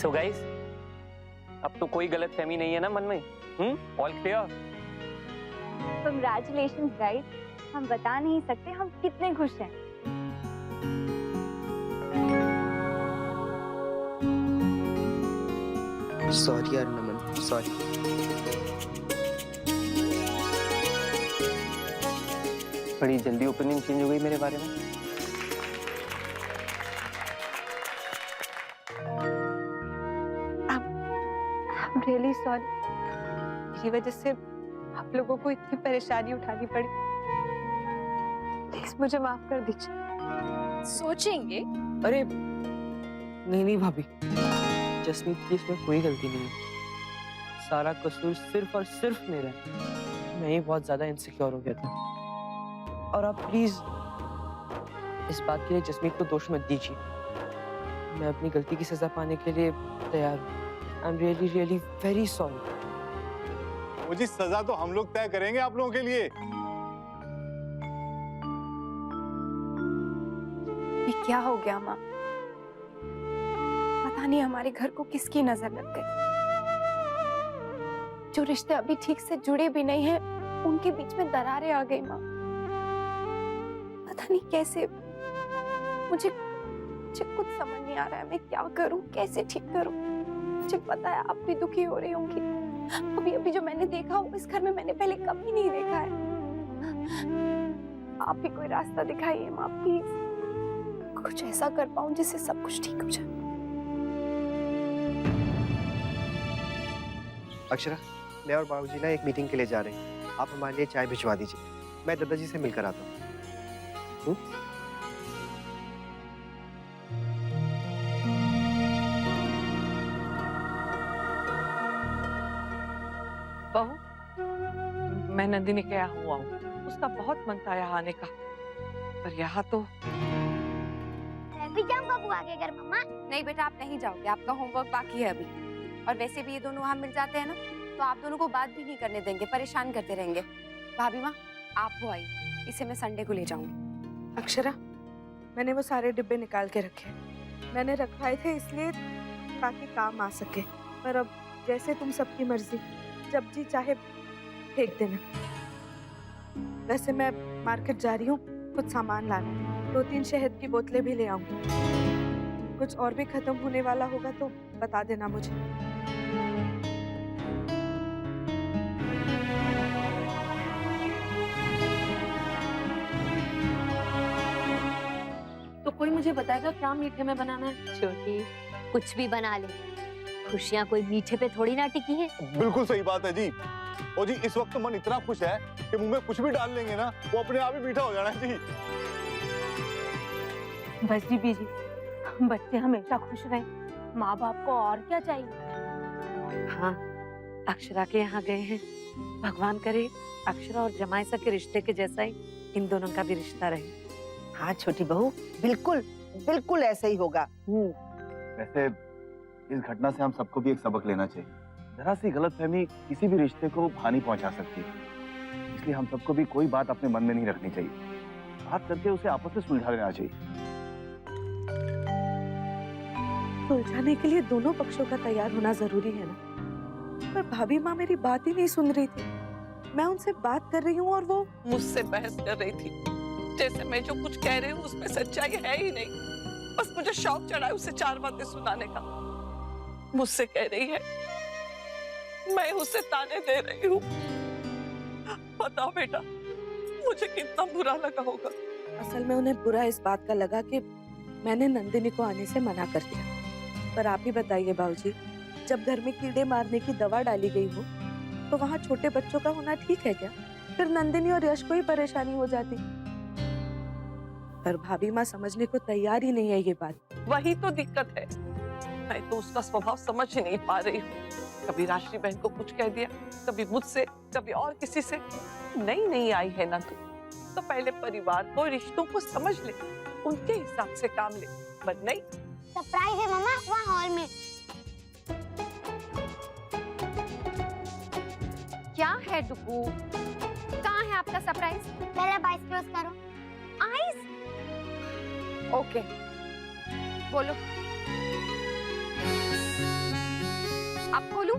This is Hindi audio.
सो गाइस, अब तो कोई गलतफहमी नहीं है ना मन में? All clear? कंग्रेचुलेशंस गाइस, हम बता नहीं सकते हम कितने खुश हैं। सॉरी यार नमन, सॉरी। बड़ी जल्दी ओपिनियन चेंज हो गई मेरे बारे में। I'm really sorry। मेरी वजह से आप लोगों को इतनी परेशानी उठानी पड़ी। प्लीज मुझे माफ कर दीजिए। सोचेंगे। अरे नहीं भाभी, जसमीत की इसमें कोई गलती नहीं है। सारा कसूर सिर्फ और सिर्फ मेरा है। मैं ही बहुत ज्यादा इनसिक्योर हो गया था। और आप प्लीज इस बात के लिए जसमीत को दोष मत दीजिए। मैं अपनी गलती की सजा पाने के लिए तैयार हूँ। I am really really very sorry. मुझे सजा तो हम लोग तय करेंगे आप लोगों के लिए। ये क्या हो गया माँ? पता नहीं हमारे घर को किसकी नजर लग गई। जो रिश्ते अभी ठीक से जुड़े भी नहीं हैं, उनके बीच में दरारें आ गई माँ। पता नहीं कैसे, मुझे कुछ समझ नहीं आ रहा है। मैं क्या करूं, कैसे ठीक करूं? मुझे पता है आप भी दुखी हो रही होंगी। अभी जो मैंने देखा हो इस घर में मैंने पहले कभी नहीं देखा है। आप भी कोई रास्ता दिखाइए माँ प्लीज। कुछ ऐसा कर पाऊं जिससे सब कुछ ठीक हो जाए। अक्षरा, मैं और बाबूजी ना एक मीटिंग के लिए जा रहे हैं। आप हमारे लिए चाय भिजवा दीजिए। मैं दादाजी से मिलकर आता हूँ। बहू, मैं नंदिनी के यहाँ हुआ हूँ। उसका बहुत मन था यहाँ आने का, पर यहाँ तो मैं भी जाऊंगा बुआ के घर मम्मा। नहीं बेटा, आप नहीं जाओगे, आपका होमवर्क बाकी है अभी। और वैसे भी ये दोनों वहाँ मिल जाते हैं ना, तो आप दोनों को बात भी नहीं करने देंगे, परेशान करते रहेंगे। भाभी माँ, आप वो आई, इसे मैं संडे को ले जाऊंगी। अक्षरा, मैंने वो सारे डिब्बे निकाल के रखे। मैंने रखवाए थे इसलिए ताकि काम आ सके, पर अब जैसे तुम सबकी मर्जी, जब जी चाहे फेंक देना। वैसे मैं मार्केट जा रही हूँ कुछ सामान लाने। 2-3 शहद की बोतलें भी ले आऊंगी। कुछ और भी खत्म होने वाला होगा तो बता देना मुझे। तो कोई मुझे बताएगा क्या मीठे में बनाना है? छोटी, कुछ भी बना ले, खुशियाँ कोई मीठे पे थोड़ी ना टिकी है। बिल्कुल सही बात है जी। और जी इस वक्त मन इतना खुश है कि मुंह में कुछ भी डाल लेंगे ना, वो अपने आप ही मीठा हो जाना है जी। बस जी बीजी, बच्चे हमेशा खुश रहे, माँ बाप को और क्या चाहिए। हाँ, अक्षरा के यहाँ गए हैं। भगवान करे अक्षरा और जमाइसा के रिश्ते के जैसा ही इन दोनों का भी रिश्ता रहे। हाँ छोटी बहू, बिल्कुल बिल्कुल ऐसा ही होगा। वैसे इस घटना से हम सबको भी एक सबक लेना चाहिए। जरा सी गलतफहमी किसी भी रिश्ते को हानि पहुंचा सकती है, इसलिए हम सबको भी कोई बात अपने मन में नहीं रखनी चाहिए। बात करके उसे आपस में सुलझा लेना चाहिए। सुलझाने के लिए दोनों पक्षों का तैयार होना जरूरी है ना। पर भाभी माँ मेरी बात ही नहीं सुन रही थी। मैं उनसे बात कर रही हूँ और वो मुझसे बहस कर रही थी, जैसे मैं जो कुछ कह रही हूँ उसमें सच्चाई है ही नहीं। बस मुझे शौक चढ़ा है उसे 4 बातें सुनाने का। मुझसे कह रही है मैं उसे ताने दे रही हूँ। बताओ बेटा, मुझे कितना बुरा लगा होगा। असल में उन्हें बुरा इस बात का लगा कि मैंने नंदिनी को आने से मना कर दिया। पर आप ही बताइए बाबूजी, जब घर में कीड़े मारने की दवा डाली गई हो तो वहाँ छोटे बच्चों का होना ठीक है क्या? फिर नंदिनी और यश को ही परेशानी हो जाती। पर भाभी माँ समझने को तैयार ही नहीं है ये बात। वही तो दिक्कत है, मैं तो उसका स्वभाव समझ ही नहीं पा रही हूँ। कभी राशि बहन को कुछ कह दिया, कभी मुझसे, कभी और किसी से। नहीं आई है ना तू, तो पहले परिवार को, रिश्तों को समझ ले, उनके हिसाब से काम ले। पर नहीं, सरप्राइज है मम्मा वहाँ हॉल में। क्या है डुगू? कहाँ है आपका सरप्राइज? पहले आइस क्लोज करो। आइस? ओके, बोलो। अब खोलूं?